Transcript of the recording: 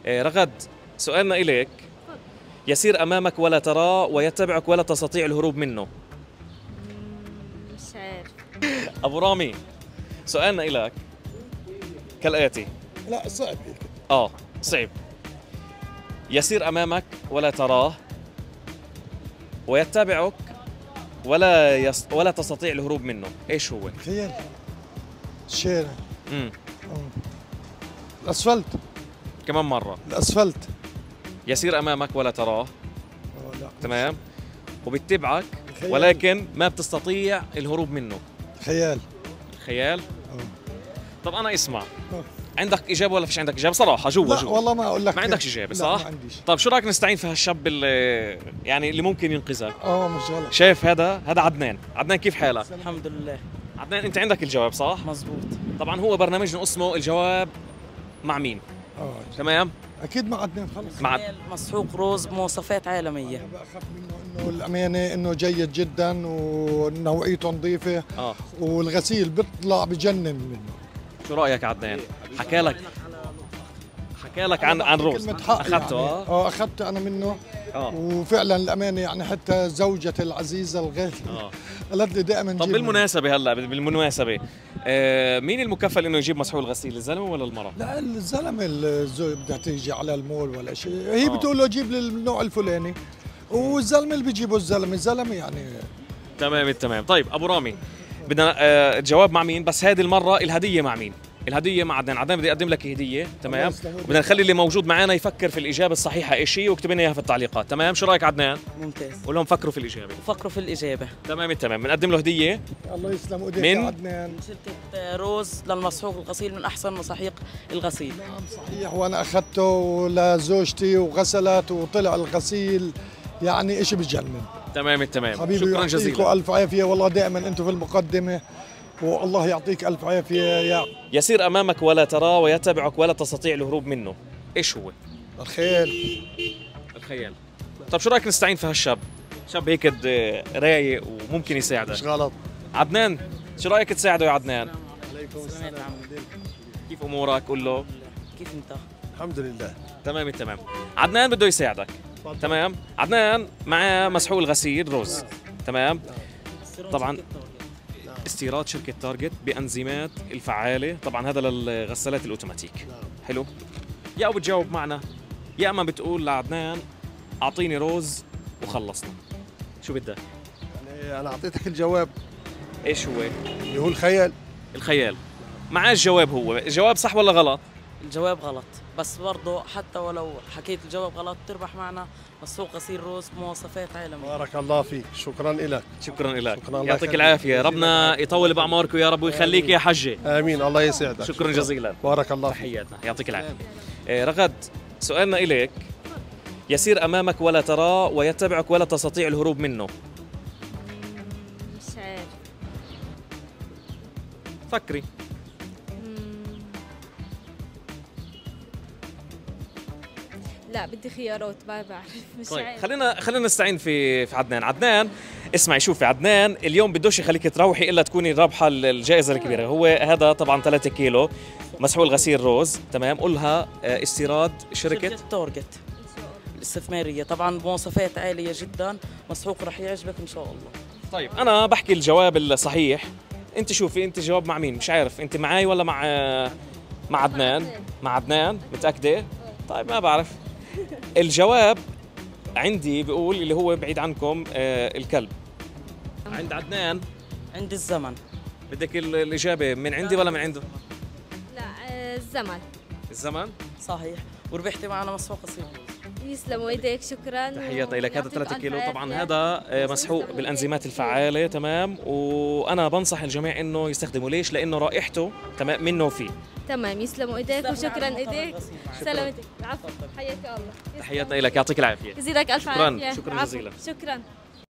رغد، سؤالنا إليك. يسير أمامك ولا تراه ويتبعك ولا تستطيع الهروب منه. مش عارف. أبو رامي، سؤالنا إليك كالآتي. لا صعب هيك. صعب. يسير أمامك ولا تراه ويتبعك ولا تستطيع الهروب منه، إيش هو؟ خيال. الشارع. امم الاسفلت. كمان مرة. الاسفلت. يسير أمامك ولا تراه. لا. تمام. وبيتبعك الخيال. ولكن ما بتستطيع الهروب منه. خيال. الخيال. أوه. طب أنا اسمع، أوه. عندك إجابة ولا فيش عندك إجابة؟ صراحة جوا لا والله ما اقول لك. ما عندكش إجابة لا صح؟ ما عنديش. طب شو رأيك نستعين في هالشاب اللي ممكن ينقذك؟ مش غلط. شايف هذا عدنان. عدنان كيف حالك؟ الحمد لله. عدنان أنت عندك الجواب صح؟ مزبوط. طبعا هو برنامجنا اسمه الجواب مع مين؟ تمام؟ اكيد ما عدنان خلص. مع مسحوق روز بمواصفات عالمية. انا بخاف منه انه الامانه انه جيد جدا ونوعيته نظيفه. والغسيل بيطلع بجنن منه. شو رايك عدنان؟ حكى لك عن روز اخذته؟ يعني. اخذته انا منه. وفعلا الامانه يعني حتى زوجتي العزيزه الغاليه قالت لي دائما. طب بالمناسبه مين المكفل انه يجيب مسحوق الغسيل، الزلمه ولا المراه؟ لا الزلمه، الزوج بدها تيجي على المول ولا شيء، هي بتقول له جيب لي النوع الفلاني والزلمه اللي بيجيبه الزلمه يعني. تمام. طيب ابو رامي، بدنا الجواب مع مين؟ بس هذه المره الهديه مع مين؟ الهديه مع عدنان بدي اقدم لك هديه. تمام. بدنا نخلي اللي موجود معنا يفكر في الاجابه الصحيحه ايش هي واكتب لنا اياها في التعليقات. تمام. شو رايك عدنان؟ ممتاز. قول لهم فكروا في الاجابه. فكروا في الاجابه. تمام. بنقدم له هديه. الله يسلم ايديك يا عدنان. من شركه روز للمسحوق الغسيل، من احسن مساحيق الغسيل. نعم صحيح، وانا اخذته لزوجتي وغسلت وطلع الغسيل يعني شيء بجنن. تمام. حبيبي شكرا جزيلا. الف عافيه، والله دائما انتم في المقدمه والله يعطيك الف عافيه يا. يسير امامك ولا تراه ويتبعك ولا تستطيع الهروب منه، ايش هو؟ الخيال. طب شو رايك نستعين في هالشاب؟ شاب هيك رايق وممكن يساعدك. مش غلط. عدنان، شو رايك تساعده يا عدنان؟ عليكم السلام. كيف امورك؟ قول له. كيف انت؟ الحمد لله. تمام. عدنان بده يساعدك. تمام. عدنان معاه مسحوق الغسيل روز. تمام. طبعا استيراد شركة تارجت بأنظمات الفعالة، طبعا هذا للغسالات الأوتوماتيك. حلو. يا بتجاوب معنا يا اما بتقول لعدنان اعطيني روز وخلصنا. شو بدك؟ يعني انا اعطيتك الجواب. ايش هو؟ اللي هو الخيال. معاه الجواب. هو الجواب صح ولا غلط؟ الجواب غلط، بس برضه حتى ولو حكيت الجواب غلط تربح معنا مسحوق غسيل روز بمواصفات عالمية. بارك الله فيك، شكرا لك. شكرا يعطيك العافية، ربنا يطول بعمرك يا رب ويخليك يا حجة. آمين، الله يسعدك. شكرا جزيلا. بارك الله فيك. تحياتنا، يعطيك العافية. رغد، سؤالنا إليك. يسير أمامك ولا تراه ويتبعك ولا تستطيع الهروب منه. مش عارف. فكري. لا بدي خيارات، ما بعرف. مش طيب عارف. خلينا نستعين في عدنان. اسمعي شوفي عدنان، اليوم بدوش يخليك تروحي الا تكوني رابحه الجائزه الكبيره. هو هذا طبعا 3 كيلو مسحوق غسيل روز. تمام. قولها استيراد شركه تارجت الاستثماريه، طبعا بمواصفات عاليه جدا. مسحوق رح يعجبك ان شاء الله. طيب انا بحكي الجواب الصحيح، انت شوفي انت جواب مع مين؟ مش عارف انت معي ولا مع عدنان؟ مع عدنان متاكده؟ طيب ما بعرف. الجواب عندي بيقول اللي هو بعيد عنكم الكلب. عند عدنان عند الزمن. بدك الإجابة من عندي ولا من عنده؟ لا الزمن. صحيح، وربحتي معنا مسحوق غسيل. يسلموا ايديك، شكرا. تحياتي لك. هذا 3 كيلو طبعا، هذا مسحوق بالانزيمات الفعاله. تمام. وانا بنصح الجميع انه يستخدموا. ليش؟ لانه رائحته تمام منه وفيه. تمام. يسلموا ايديك وشكرا ايديك. سلامتك. العفو. حياك الله. تحياتنا لك، يعطيك العافيه. يزيدك الف عافيه. شكرا جزيلا. شكرا.